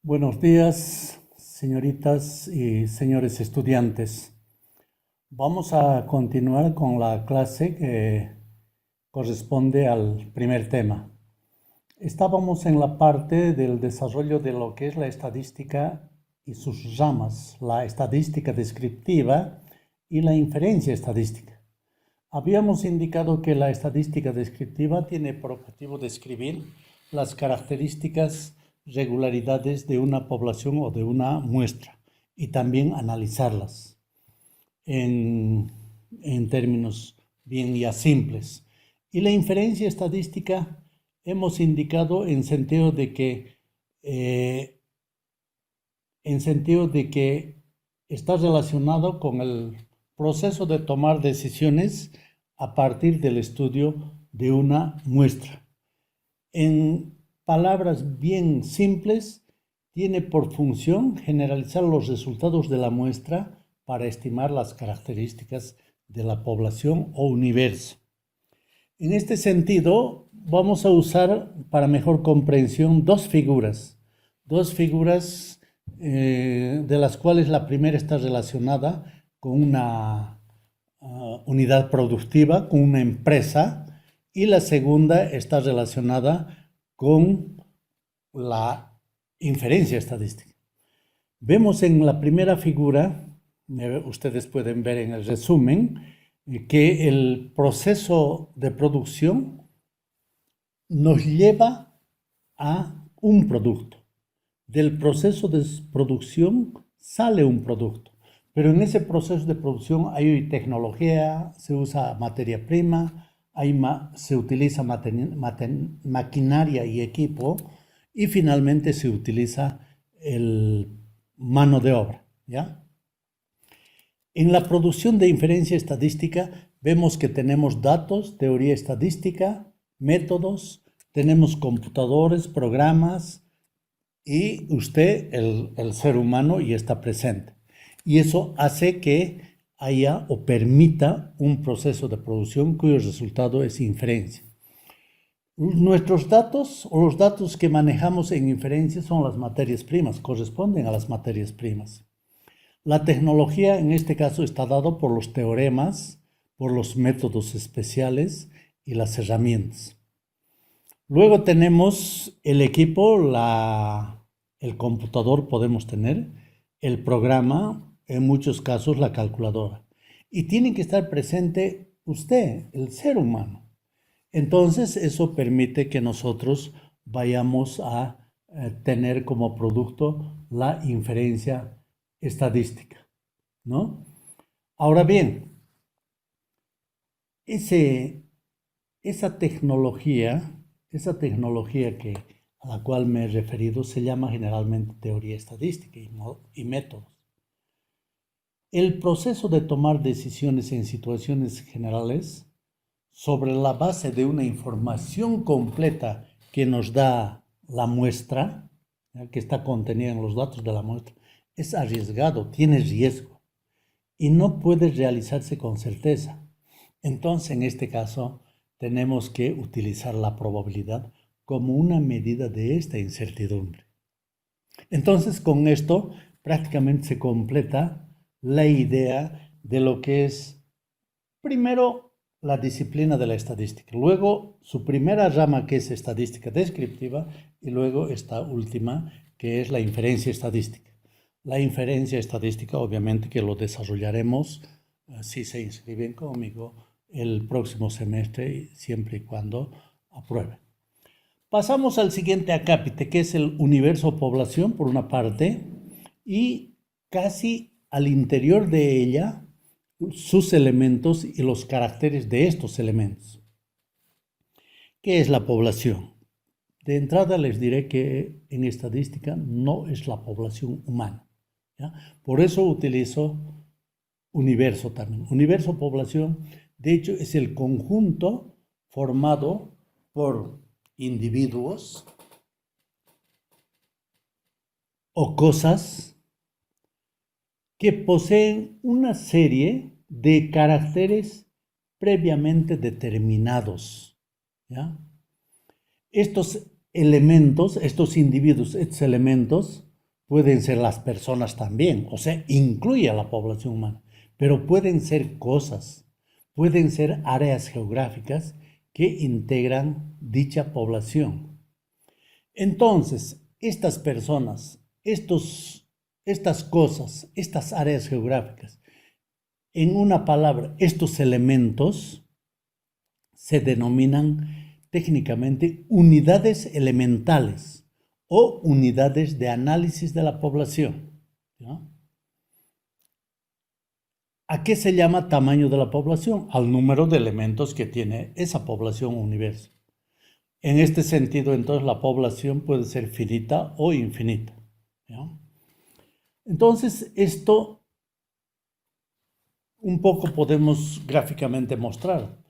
Buenos días, señoritas y señores estudiantes. Vamos a continuar con la clase que corresponde al primer tema. Estábamos en la parte del desarrollo de lo que es la estadística y sus ramas, la estadística descriptiva y la inferencia estadística. Habíamos indicado que la estadística descriptiva tiene por objetivo describir las características, regularidades de una población o de una muestra y también analizarlas en términos bien ya simples. Y la inferencia estadística hemos indicado en sentido de que está relacionado con el proceso de tomar decisiones a partir del estudio de una muestra. En palabras bien simples, tiene por función generalizar los resultados de la muestra para estimar las características de la población o universo. En este sentido, vamos a usar para mejor comprensión dos figuras de las cuales la primera está relacionada con una unidad productiva, con una empresa, y la segunda está relacionada con la inferencia estadística. Vemos en la primera figura, ustedes pueden ver en el resumen, que el proceso de producción nos lleva a un producto. Del proceso de producción sale un producto, pero en ese proceso de producción hay tecnología, se usa materia prima, se utiliza maquinaria y equipo, y finalmente se utiliza mano de obra, ¿ya? En la producción de inferencia estadística vemos que tenemos datos, teoría estadística, métodos, tenemos computadores, programas, y usted, el ser humano, ya está presente. Y eso hace que haya o permita un proceso de producción cuyo resultado es inferencia. Nuestros datos o los datos que manejamos en inferencia son las materias primas, corresponden a las materias primas. La tecnología en este caso está dado por los teoremas, por los métodos especiales y las herramientas. Luego tenemos el equipo, el computador podemos tener, el programa, en muchos casos la calculadora. Y tiene que estar presente usted, el ser humano. Entonces eso permite que nosotros vayamos a tener como producto la inferencia estadística, ¿no? Ahora bien, esa tecnología a la cual me he referido se llama generalmente teoría estadística y métodos. El proceso de tomar decisiones en situaciones generales sobre la base de una información completa que nos da la muestra, que está contenida en los datos de la muestra, es arriesgado, tiene riesgo y no puede realizarse con certeza. Entonces, en este caso, tenemos que utilizar la probabilidad como una medida de esta incertidumbre. Entonces, con esto prácticamente se completa la idea de lo que es, primero, la disciplina de la estadística, luego su primera rama, que es estadística descriptiva, y luego esta última, que es la inferencia estadística. La inferencia estadística, obviamente, que lo desarrollaremos, si se inscriben conmigo, el próximo semestre, siempre y cuando aprueben. Pasamos al siguiente acápite, que es el universo población, por una parte, y casi al interior de ella, sus elementos y los caracteres de estos elementos. ¿Qué es la población? De entrada les diré que en estadística no es la población humana, ¿ya? Por eso utilizo universo también. Universo población, de hecho, es el conjunto formado por individuos o cosas que poseen una serie de caracteres previamente determinados, ¿ya? Estos elementos, estos individuos, estos elementos, pueden ser las personas también, o sea, incluye a la población humana, pero pueden ser cosas, pueden ser áreas geográficas que integran dicha población. Entonces, estas personas, estas cosas, estas áreas geográficas, en una palabra, estos elementos se denominan técnicamente unidades elementales o unidades de análisis de la población, ¿no? ¿A qué se llama tamaño de la población? Al número de elementos que tiene esa población o universo. En este sentido, entonces, la población puede ser finita o infinita, ¿no? Entonces, esto un poco podemos gráficamente mostrar.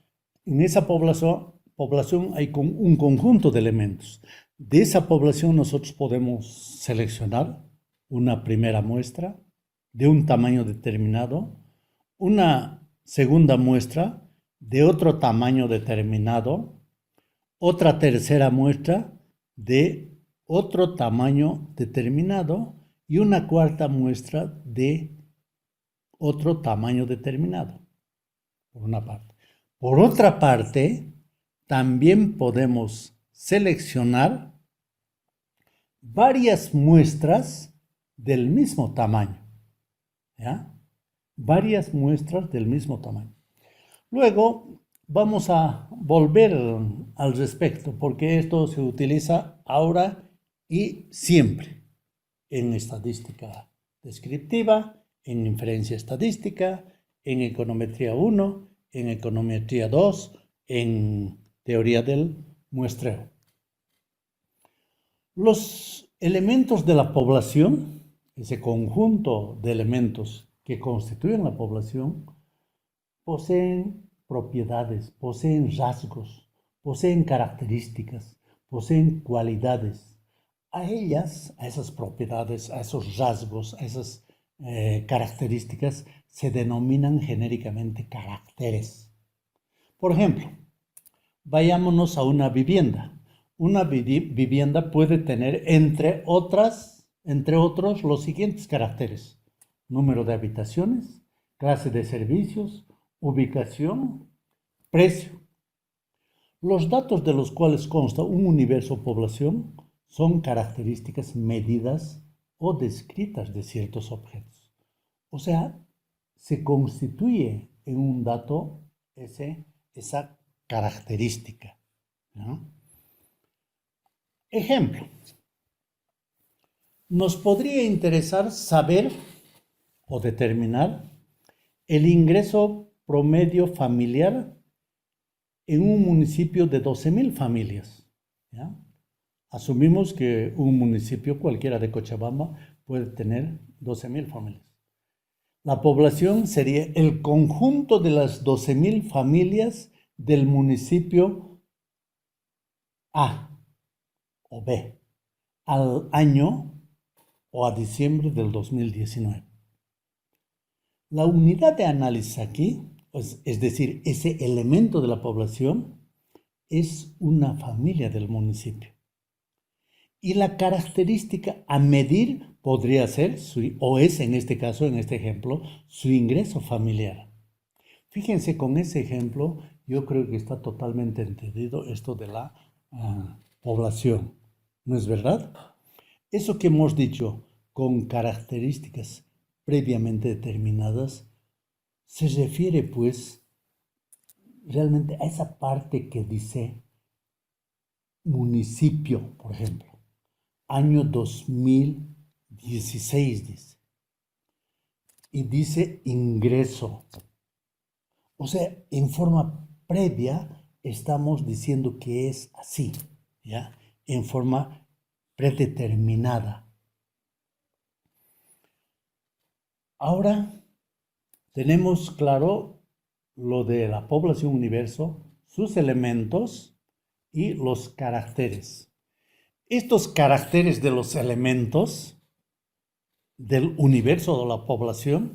En esa población hay un conjunto de elementos. De esa población nosotros podemos seleccionar una primera muestra de un tamaño determinado, una segunda muestra de otro tamaño determinado, otra tercera muestra de otro tamaño determinado y una cuarta muestra de otro tamaño determinado, por una parte. Por otra parte, también podemos seleccionar varias muestras del mismo tamaño, ¿ya? Varias muestras del mismo tamaño. Luego vamos a volver al respecto, porque esto se utiliza ahora y siempre en estadística descriptiva, en inferencia estadística, en econometría 1, en econometría 2, en teoría del muestreo. Los elementos de la población, ese conjunto de elementos que constituyen la población, poseen propiedades, poseen rasgos, poseen características, poseen cualidades. A ellas, a esas propiedades, a esos rasgos, a esas características, se denominan genéricamente caracteres. Por ejemplo, vayámonos a una vivienda. Una vivienda puede tener, entre otros, los siguientes caracteres: número de habitaciones, clase de servicios, ubicación, precio. Los datos de los cuales consta un universo o población son características medidas o descritas de ciertos objetos. O sea, se constituye en un dato esa característica, ¿no? Ejemplo, nos podría interesar saber o determinar el ingreso promedio familiar en un municipio de 12,000 familias, ¿ya? Asumimos que un municipio cualquiera de Cochabamba puede tener 12,000 familias. La población sería el conjunto de las 12,000 familias del municipio A o B al año o a diciembre del 2019. La unidad de análisis aquí, es decir, ese elemento de la población, es una familia del municipio. Y la característica a medir podría ser, o es en este caso, en este ejemplo, su ingreso familiar. Fíjense, con ese ejemplo, yo creo que está totalmente entendido esto de la población. ¿No es verdad? Eso que hemos dicho, con características previamente determinadas, se refiere pues realmente a esa parte que dice municipio, por ejemplo. Año 2016 dice. Y dice ingreso. O sea, en forma previa estamos diciendo que es así, ¿ya? En forma predeterminada. Ahora tenemos claro lo de la población universo, sus elementos y los caracteres. Estos caracteres de los elementos del universo de la población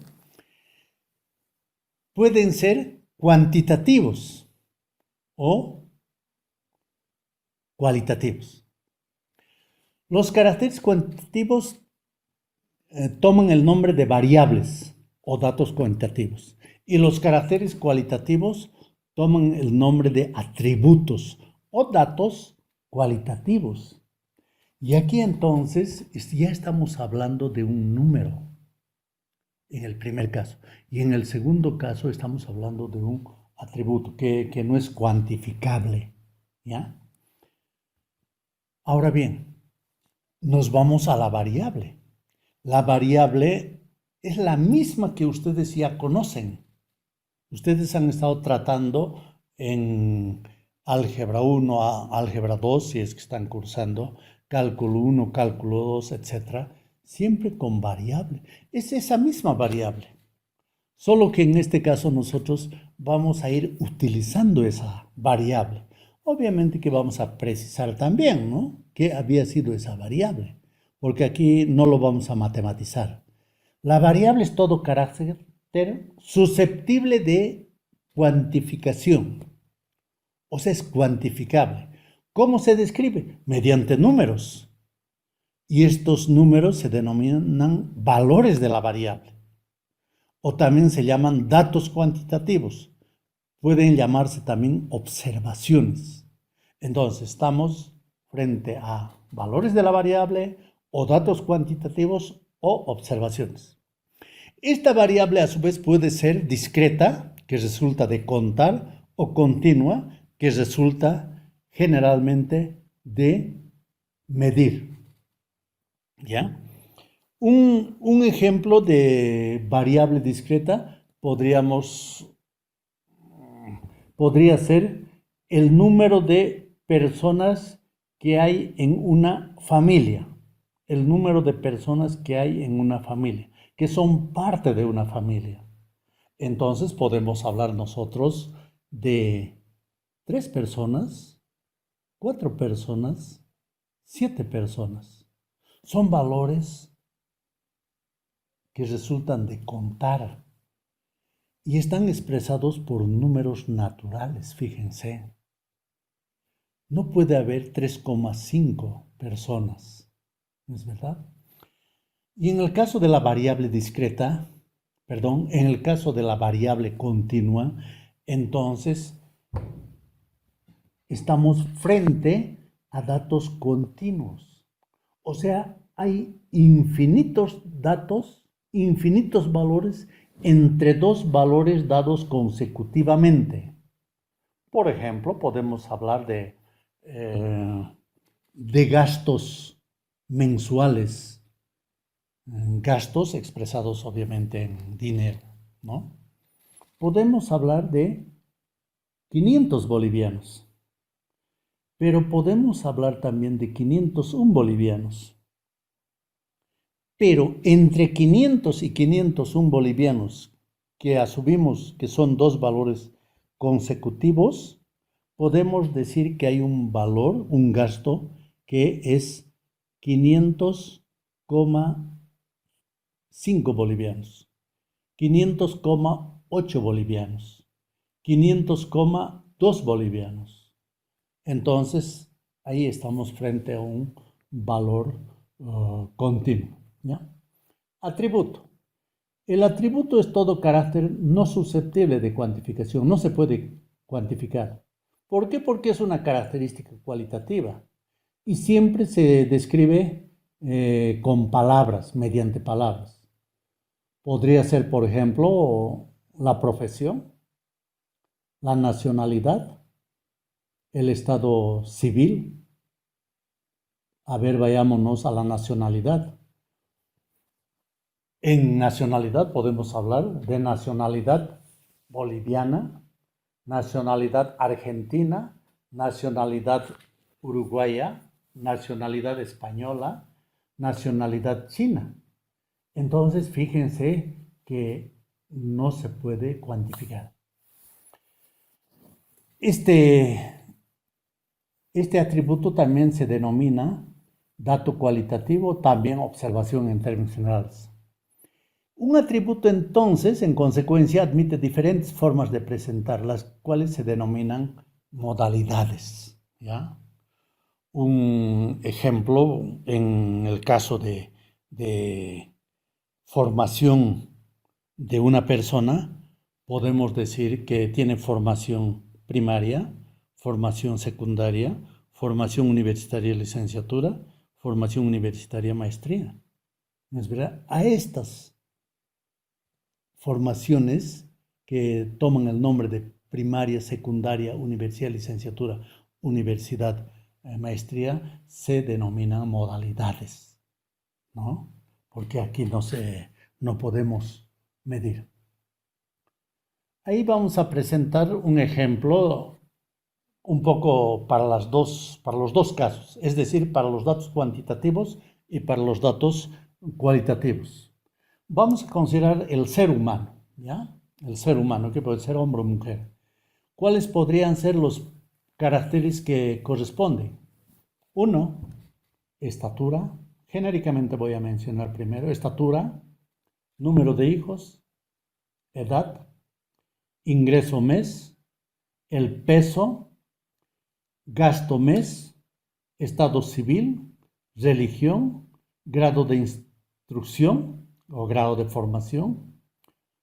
pueden ser cuantitativos o cualitativos. Los caracteres cuantitativos toman el nombre de variables o datos cuantitativos. Y los caracteres cualitativos toman el nombre de atributos o datos cualitativos. Y aquí entonces ya estamos hablando de un número en el primer caso. Y en el segundo caso estamos hablando de un atributo que no es cuantificable. ¿Ya? Ahora bien, nos vamos a la variable. La variable es la misma que ustedes ya conocen. Ustedes han estado tratando en álgebra 1, álgebra 2, si es que están cursando, cálculo 1, cálculo 2, etc. Siempre con variable. Es esa misma variable. Solo que en este caso nosotros vamos a ir utilizando esa variable. Obviamente que vamos a precisar también, ¿no?, qué había sido esa variable, porque aquí no lo vamos a matematizar. La variable es todo carácter susceptible de cuantificación, o sea, es cuantificable. ¿Cómo se describe? Mediante números. Y estos números se denominan valores de la variable, o también se llaman datos cuantitativos. Pueden llamarse también observaciones. Entonces, estamos frente a valores de la variable o datos cuantitativos o observaciones. Esta variable a su vez puede ser discreta, que resulta de contar, o continua, que resulta generalmente de medir. ¿Ya? Un ejemplo de variable discreta podría ser el número de personas que hay en una familia. El número de personas que hay en una familia, que son parte de una familia. Entonces podemos hablar nosotros de 3 personas, 4 personas, 7 personas. Son valores que resultan de contar y están expresados por números naturales, fíjense. No puede haber 3,5 personas, ¿no es verdad? Y en el caso de la variable discreta, en el caso de la variable continua, entonces estamos frente a datos continuos. O sea, hay infinitos datos, infinitos valores entre dos valores dados consecutivamente. Por ejemplo, podemos hablar de gastos mensuales, gastos expresados obviamente en dinero, ¿no? Podemos hablar de 500 bolivianos, pero podemos hablar también de 501 bolivianos. Pero entre 500 y 501 bolivianos, que asumimos que son dos valores consecutivos, podemos decir que hay un valor, un gasto, que es 500,5 bolivianos, 500,8 bolivianos, 500,2 bolivianos. Entonces, ahí estamos frente a un valor continuo. ¿Ya? Atributo. El atributo es todo carácter no susceptible de cuantificación, no se puede cuantificar. ¿Por qué? Porque es una característica cualitativa y siempre se describe con palabras, mediante palabras. Podría ser, por ejemplo, la profesión, la nacionalidad, el estado civil. A ver, vayámonos a la nacionalidad. En nacionalidad podemos hablar de nacionalidad boliviana, nacionalidad argentina, nacionalidad uruguaya, nacionalidad española, nacionalidad china. Entonces, fíjense que no se puede cuantificar. Este atributo también se denomina dato cualitativo, también observación en términos generales. Un atributo entonces, en consecuencia, admite diferentes formas de presentar, las cuales se denominan modalidades. ¿Ya? Un ejemplo en el caso de formación de una persona, podemos decir que tiene formación primaria, formación secundaria, formación universitaria licenciatura, formación universitaria maestría. ¿No es verdad? A estas formaciones que toman el nombre de primaria, secundaria, universidad, licenciatura, universidad, maestría, se denominan modalidades, ¿no? Porque aquí no podemos medir. Ahí vamos a presentar un ejemplo un poco para los dos casos, es decir, para los datos cuantitativos y para los datos cualitativos. Vamos a considerar el ser humano, ¿ya? El ser humano, que puede ser hombre o mujer. ¿Cuáles podrían ser los caracteres que corresponden? Uno, estatura. Genéricamente voy a mencionar primero estatura, número de hijos, edad, ingreso mes, el peso, gasto mes, estado civil, religión, grado de instrucción o grado de formación,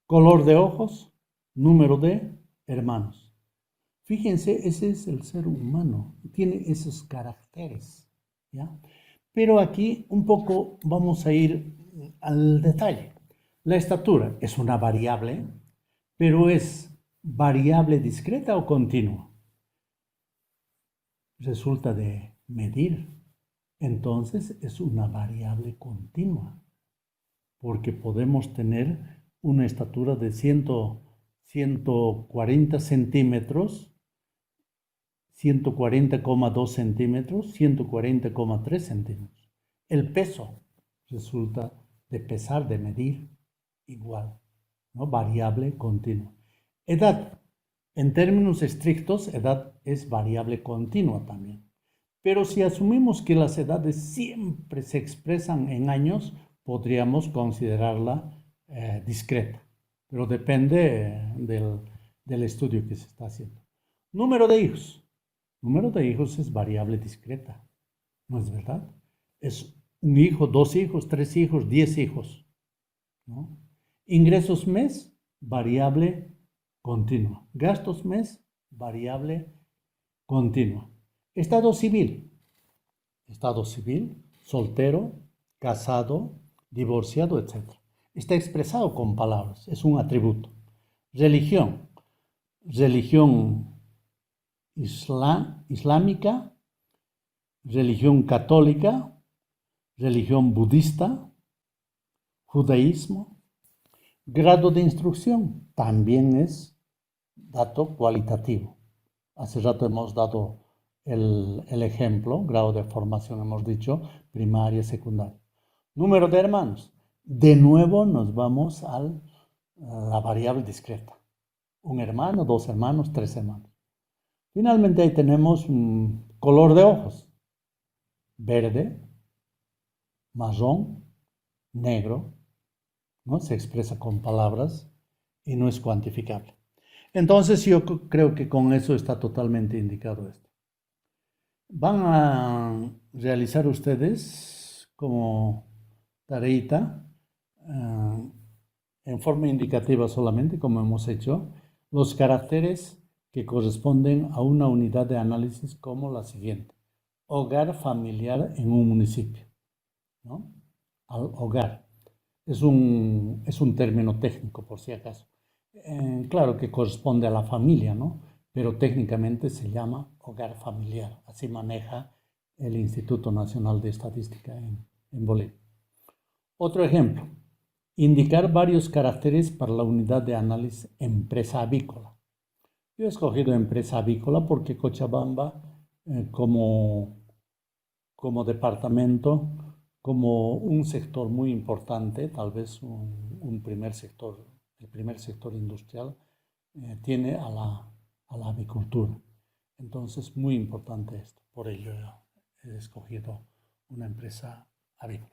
color de ojos, número de hermanos. Fíjense, ese es el ser humano, tiene esos caracteres, ¿ya? Pero aquí un poco vamos a ir al detalle. La estatura es una variable, pero ¿es variable discreta o continua? Resulta de medir. Entonces es una variable continua, porque podemos tener una estatura de 140 centímetros, 140,2 centímetros, 140,3 centímetros. El peso resulta de pesar, de medir, igual, ¿no? Variable continua. Edad. En términos estrictos, edad es variable continua también. Pero si asumimos que las edades siempre se expresan en años, podríamos considerarla discreta. Pero depende del estudio que se está haciendo. Número de hijos. Número de hijos es variable discreta, ¿no es verdad? Es un hijo, 2 hijos, 3 hijos, 10 hijos, ¿no? Ingresos mes, variable continua. Gastos mes, variable continua. Estado civil, soltero, casado, divorciado, etc. Está expresado con palabras, es un atributo. Religión islámica, religión católica, religión budista, judaísmo. Grado de instrucción también es dato cualitativo. Hace rato hemos dado el ejemplo, grado de formación, hemos dicho primaria, secundaria. Número de hermanos. De nuevo nos vamos a la variable discreta. Un hermano, 2 hermanos, 3 hermanos. Finalmente ahí tenemos color de ojos. Verde, marrón, negro, ¿no? Se expresa con palabras y no es cuantificable. Entonces yo creo que con eso está totalmente indicado esto. Van a realizar ustedes como tareita, en forma indicativa solamente, como hemos hecho, los caracteres que corresponden a una unidad de análisis como la siguiente. Hogar familiar en un municipio, ¿no? Al hogar. Es un término técnico, por si acaso. Claro que corresponde a la familia, ¿no? Pero técnicamente se llama hogar familiar. Así maneja el Instituto Nacional de Estadística en Bolivia. Otro ejemplo. Indicar varios caracteres para la unidad de análisis empresa avícola. Yo he escogido empresa avícola porque Cochabamba, como departamento, como un sector muy importante, tal vez el primer sector industrial, tiene a la avicultura. Entonces, muy importante esto. Por ello he escogido una empresa avícola.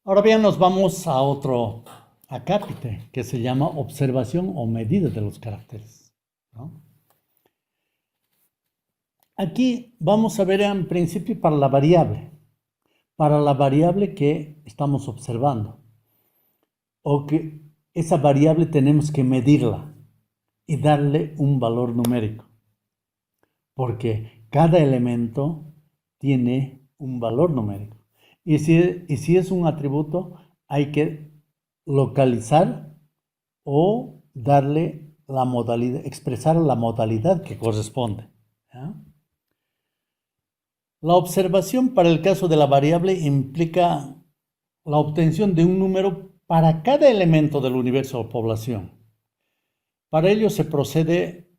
Ahora bien, nos vamos a otro acápite que se llama observación o medida de los caracteres, ¿no? Aquí vamos a ver en principio para la variable que estamos observando. o que esa variable tenemos que medirla y darle un valor numérico, porque cada elemento tiene un valor numérico. Y si es un atributo, hay que localizar o darle la modalidad, expresar la modalidad que corresponde. ¿Ya? La observación para el caso de la variable implica la obtención de un número para cada elemento del universo o población. Para ello se procede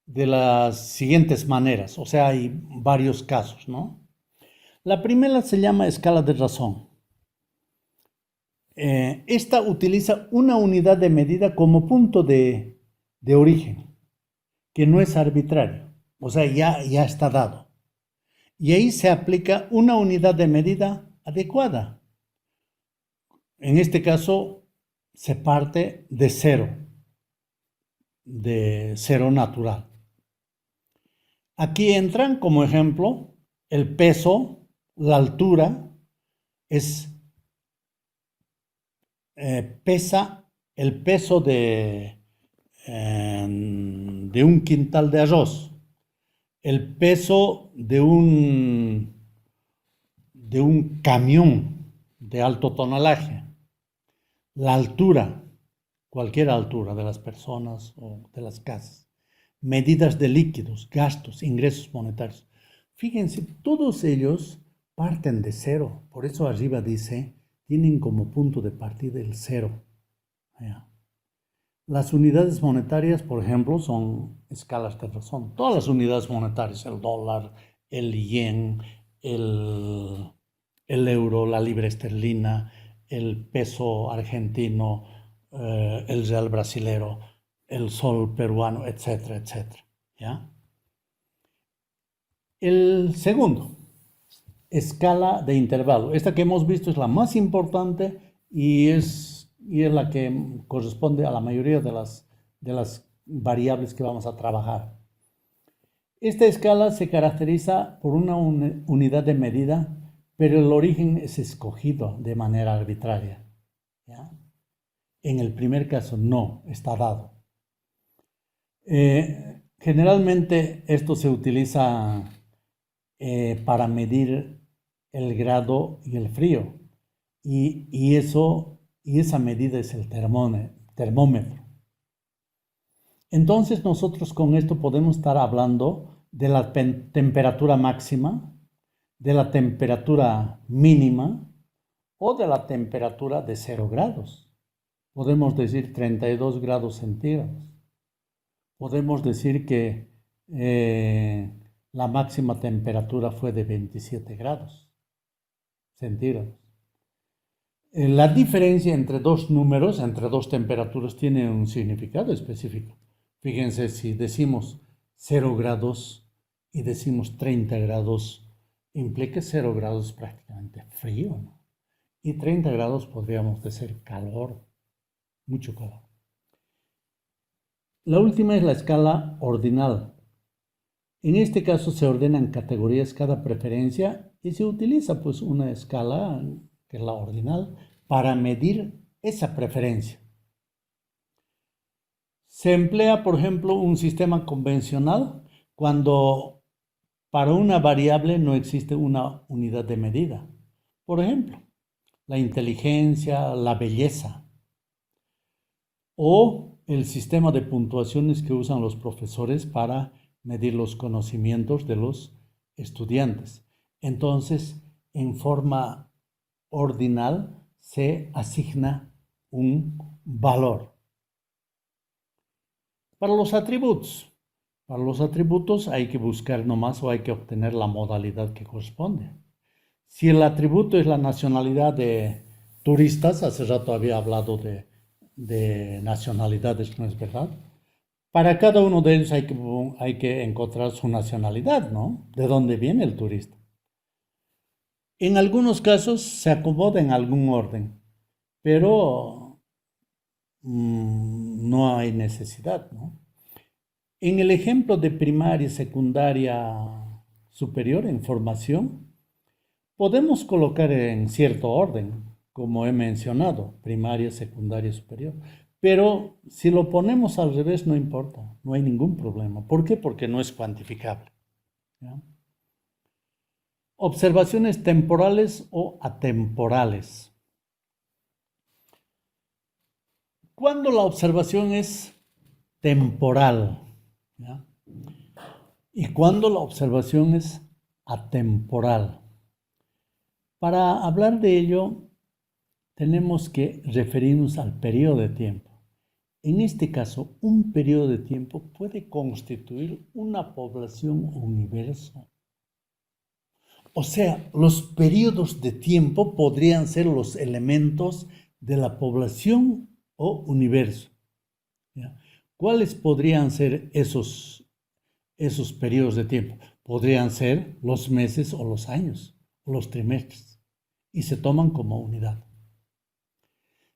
de las siguientes maneras, o sea, hay varios casos, ¿no? La primera se llama escala de razón. Esta utiliza una unidad de medida como punto de origen, que no es arbitrario, o sea, ya está dado. Y ahí se aplica una unidad de medida adecuada. En este caso, se parte de cero natural. Aquí entran como ejemplo el peso, la altura, pesa el peso de un quintal de arroz, el peso de un camión de alto tonelaje, la altura, cualquier altura de las personas o de las casas, medidas de líquidos, gastos, ingresos monetarios. Fíjense, todos ellos parten de cero, por eso arriba dice, tienen como punto de partida el cero. Las unidades monetarias, por ejemplo, son escalas de razón. Todas las unidades monetarias, el dólar, el yen, el euro, la libra esterlina, el peso argentino, el real brasilero, el sol peruano, etcétera, etcétera. ¿Ya? El segundo, escala de intervalo. Esta que hemos visto es la más importante y es la que corresponde a la mayoría de las variables que vamos a trabajar. Esta escala se caracteriza por una unidad de medida, pero el origen es escogido de manera arbitraria. ¿Ya? En el primer caso no, está dado. Generalmente esto se utiliza para medir el grado y el frío. Y esa medida es el termómetro. Entonces nosotros con esto podemos estar hablando de la temperatura máxima, de la temperatura mínima o de la temperatura de 0 grados. Podemos decir 32 grados centígrados. Podemos decir que la máxima temperatura fue de 27 grados centígrados. La diferencia entre dos números, entre dos temperaturas, tiene un significado específico. Fíjense, si decimos 0 grados y decimos 30 grados, implica 0 grados prácticamente frío, ¿no? Y 30 grados podríamos decir calor, mucho calor. La última es la escala ordinal. En este caso se ordenan categorías cada preferencia y se utiliza pues una escala, que es la ordinal, para medir esa preferencia. Se emplea, por ejemplo, un sistema convencional cuando para una variable no existe una unidad de medida. Por ejemplo, la inteligencia, la belleza o el sistema de puntuaciones que usan los profesores para medir los conocimientos de los estudiantes. Entonces, en forma ordinal se asigna un valor. Para los atributos hay que buscar nomás o hay que obtener la modalidad que corresponde. Si el atributo es la nacionalidad de turistas, hace rato había hablado de nacionalidades, ¿no es verdad? Para cada uno de ellos hay que encontrar su nacionalidad, ¿no? ¿De dónde viene el turista? En algunos casos se acomoda en algún orden, pero no hay necesidad, ¿no? En el ejemplo de primaria y secundaria superior en formación, podemos colocar en cierto orden. como he mencionado, primaria, secundaria, superior. Pero si lo ponemos al revés, no importa, no hay ningún problema. ¿Por qué? Porque no es cuantificable. ¿Ya? Observaciones temporales o atemporales. Cuando la observación es temporal, ¿ya? Y cuando la observación es atemporal. Para hablar de ello, tenemos que referirnos al periodo de tiempo. En este caso, un periodo de tiempo puede constituir una población o universo. O sea, los periodos de tiempo podrían ser los elementos de la población o universo. ¿Ya? ¿Cuáles podrían ser esos periodos de tiempo? Podrían ser los meses o los años o los trimestres y se toman como unidad.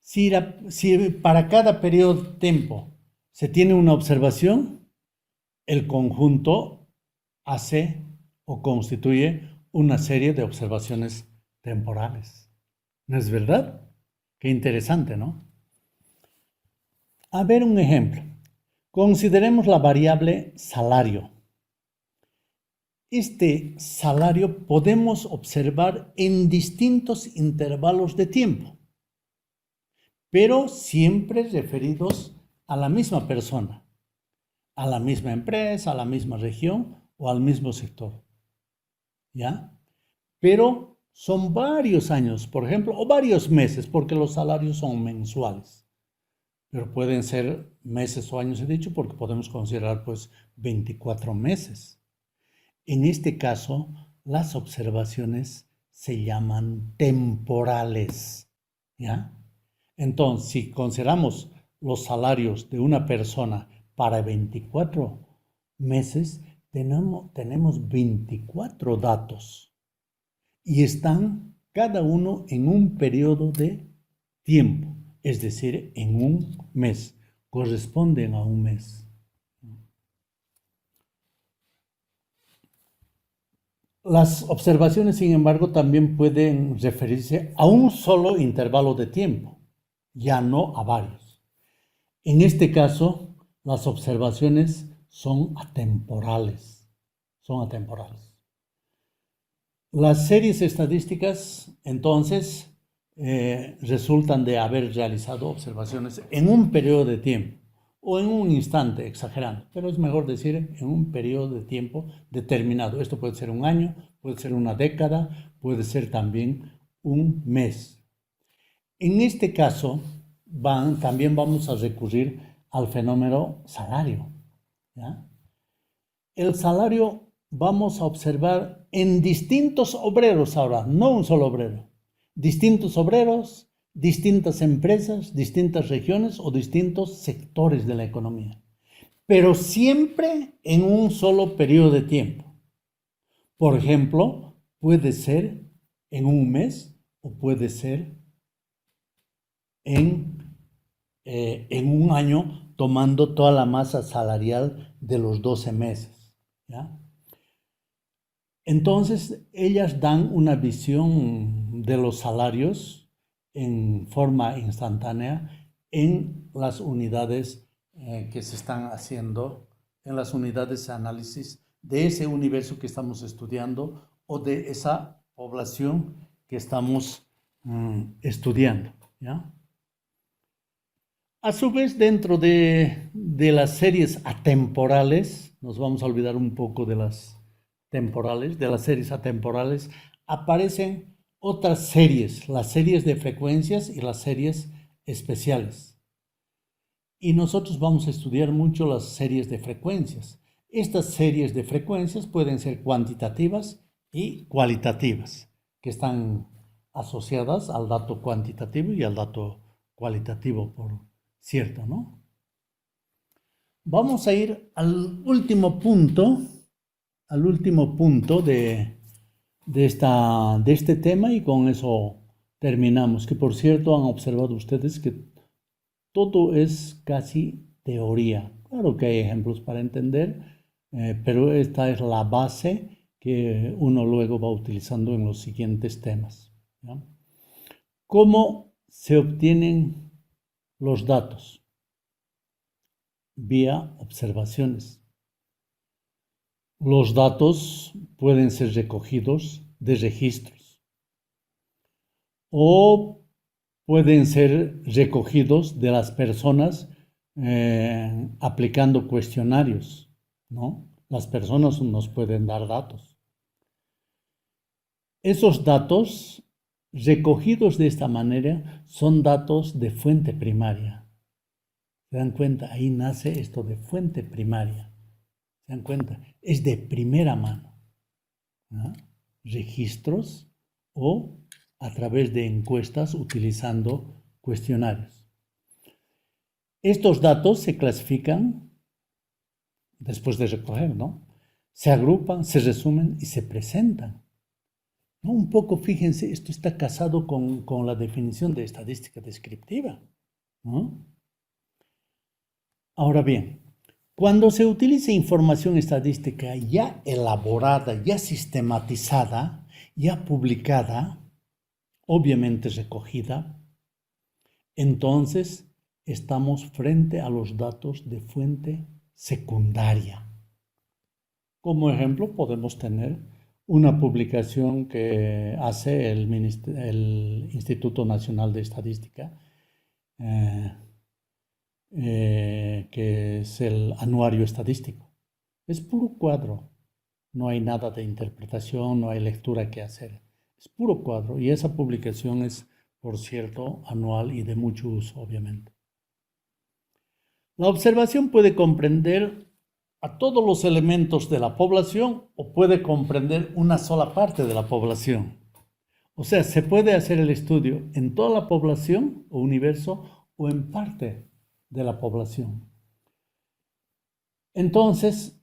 Si para cada periodo de tiempo se tiene una observación, el conjunto hace o constituye una serie de observaciones temporales. ¿No es verdad? Qué interesante, ¿no? A ver un ejemplo. Consideremos la variable salario. Este salario podemos observar en distintos intervalos de tiempo, pero siempre referidos a la misma persona, a la misma empresa, a la misma región o al mismo sector. ¿Ya? Pero son varios años, por ejemplo, o varios meses, porque los salarios son mensuales. Pero pueden ser meses o años, he dicho, porque podemos considerar pues 24 meses. En este caso, las observaciones se llaman temporales, ¿ya? Entonces, si consideramos los salarios de una persona para 24 meses, tenemos 24 datos y están cada uno en un periodo de tiempo, es decir, en un mes, corresponden a un mes. Las observaciones, sin embargo, también pueden referirse a un solo intervalo de tiempo, ya no a varios. En este caso, las observaciones son atemporales. Son atemporales. Las series estadísticas, entonces, resultan de haber realizado observaciones en un periodo de tiempo o en un instante, exagerando, pero es mejor decir en un periodo de tiempo determinado. Esto puede ser un año, puede ser una década, puede ser también un mes. En este caso, también vamos a recurrir al fenómeno salario, ¿ya? El salario vamos a observar en distintos obreros ahora, no un solo obrero, distintos obreros, distintas empresas, distintas regiones o distintos sectores de la economía, pero siempre en un solo periodo de tiempo. Por ejemplo, puede ser en un mes o puede ser en un año, tomando toda la masa salarial de los 12 meses, ¿ya? Entonces, ellas dan una visión de los salarios en forma instantánea en las unidades que se están haciendo, en las unidades de análisis de ese universo que estamos estudiando o de esa población que estamos estudiando, ¿ya? A su vez, dentro de las series atemporales, nos vamos a olvidar un poco de las temporales, de las series atemporales, aparecen otras series, las series de frecuencias y las series especiales. Y nosotros vamos a estudiar mucho las series de frecuencias. Estas series de frecuencias pueden ser cuantitativas y cualitativas, que están asociadas al dato cuantitativo y al dato cualitativo, por cierto, ¿no? Vamos a ir al último punto de este tema y con eso terminamos. Que por cierto han observado ustedes que todo es casi teoría. Claro que hay ejemplos para entender, pero esta es la base que uno luego va utilizando en los siguientes temas, ¿ya? ¿Cómo se obtienen los datos? Vía observaciones. Los datos pueden ser recogidos de registros o pueden ser recogidos de las personas aplicando cuestionarios, ¿no? Las personas nos pueden dar datos. Esos datos recogidos de esta manera son datos de fuente primaria. ¿Se dan cuenta? Ahí nace esto de fuente primaria. ¿Se dan cuenta? Es de primera mano, ¿no? Registros o a través de encuestas utilizando cuestionarios. Estos datos se clasifican después de recoger, ¿no? Se agrupan, se resumen y se presentan, ¿no? Un poco, fíjense, esto está casado con la definición de estadística descriptiva, ¿no? Ahora bien, cuando se utiliza información estadística ya elaborada, ya sistematizada, ya publicada, obviamente recogida, entonces estamos frente a los datos de fuente secundaria. Como ejemplo, podemos tener una publicación que hace el Instituto Nacional de Estadística, que es el anuario estadístico. Es puro cuadro, no hay nada de interpretación, no hay lectura que hacer. Es puro cuadro y esa publicación es, por cierto, anual y de mucho uso, obviamente. La observación puede comprender a todos los elementos de la población o puede comprender una sola parte de la población. O sea, se puede hacer el estudio en toda la población o universo o en parte de la población. Entonces,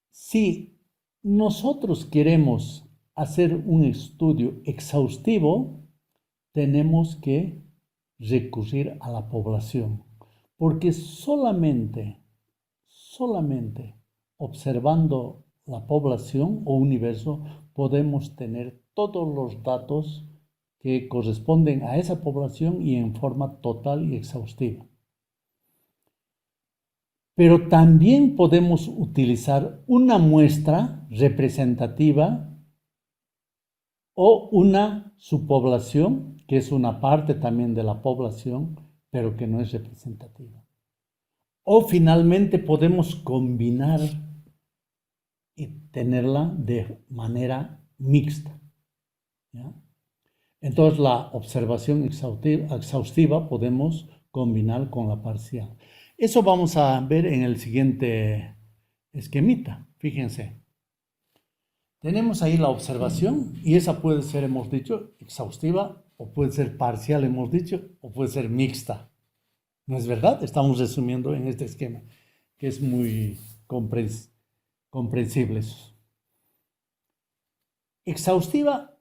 si nosotros queremos hacer un estudio exhaustivo, tenemos que recurrir a la población, porque solamente observando la población o universo podemos tener todos los datos que corresponden a esa población y en forma total y exhaustiva. Pero también podemos utilizar una muestra representativa o una subpoblación, que es una parte también de la población, pero que no es representativa. O finalmente podemos combinar y tenerla de manera mixta, ¿ya? Entonces la observación exhaustiva podemos combinar con la parcial. Eso vamos a ver en el siguiente esquemita. Fíjense. Tenemos ahí la observación y esa puede ser, hemos dicho, exhaustiva o puede ser parcial, hemos dicho, o puede ser mixta. ¿No es verdad? Estamos resumiendo en este esquema, que es muy comprensible. Exhaustiva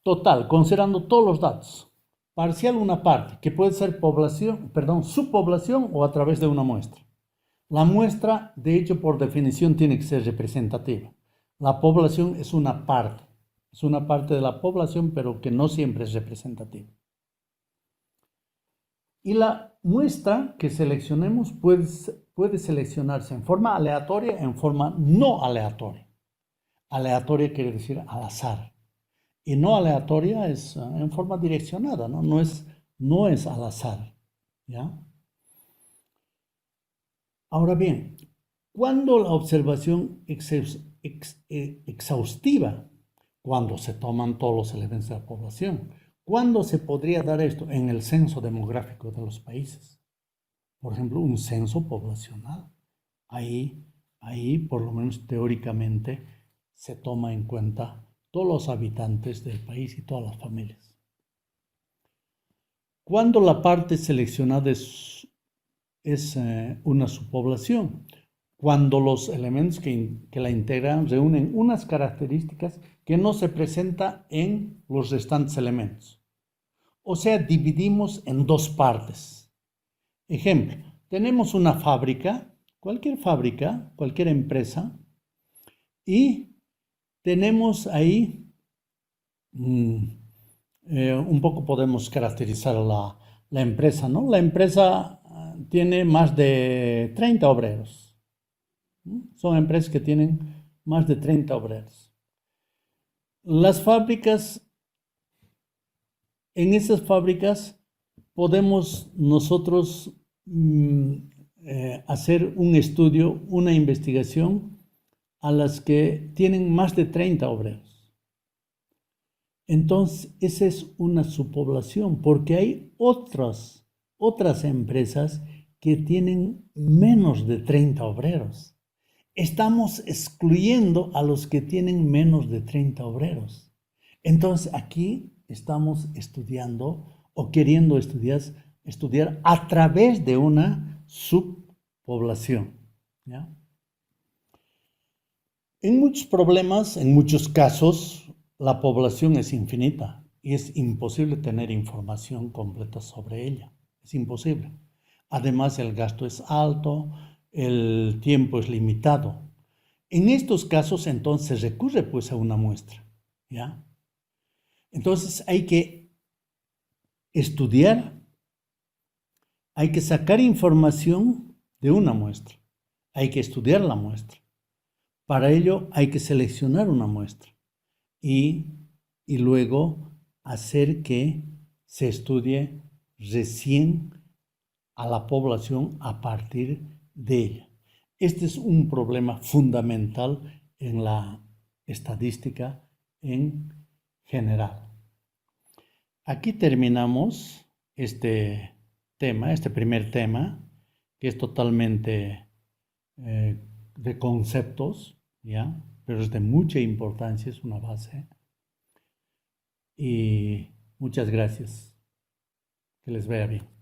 total, considerando todos los datos. Parcial una parte, que puede ser subpoblación o a través de una muestra. La muestra, de hecho, por definición, tiene que ser representativa. La población es una parte de la población, pero que no siempre es representativa. Y la muestra que seleccionemos puede seleccionarse en forma aleatoria, en forma no aleatoria. Aleatoria quiere decir al azar. Y no aleatoria es en forma direccionada, ¿no? No es al azar, ¿ya? Ahora bien, cuando la observación exhaustiva, cuando se toman todos los elementos de la población, ¿cuándo se podría dar esto? En el censo demográfico de los países. Por ejemplo, un censo poblacional. Ahí, por lo menos teóricamente, se toma en cuenta todos los habitantes del país y todas las familias. Cuando la parte seleccionada es una subpoblación, cuando los elementos que la integran reúnen unas características que no se presentan en los restantes elementos. O sea, dividimos en dos partes. Ejemplo, tenemos una fábrica, cualquier empresa, y tenemos ahí un poco podemos caracterizar la empresa, ¿no? La empresa tiene más de 30 obreros. ¿No? Son empresas que tienen más de 30 obreros. Las fábricas, en esas fábricas podemos nosotros hacer un estudio, una investigación a las que tienen más de 30 obreros. Entonces, esa es una subpoblación, porque hay otras empresas que tienen menos de 30 obreros. Estamos excluyendo a los que tienen menos de 30 obreros. Entonces, aquí estamos estudiando o queriendo estudiar a través de una subpoblación. ¿Ya? En muchos problemas, en muchos casos, la población es infinita y es imposible tener información completa sobre ella. Es imposible. Además, el gasto es alto, el tiempo es limitado. En estos casos, entonces, recurre pues a una muestra, ¿ya? Entonces, hay que estudiar, hay que sacar información de una muestra, hay que estudiar la muestra. Para ello, hay que seleccionar una muestra y, y luego hacer que se estudie recién a la población a partir de ella. Este es un problema fundamental en la estadística en general. Aquí terminamos este tema, este primer tema, que es totalmente de conceptos, ¿ya? Pero es de mucha importancia, es una base. Y muchas gracias. Que les vaya bien.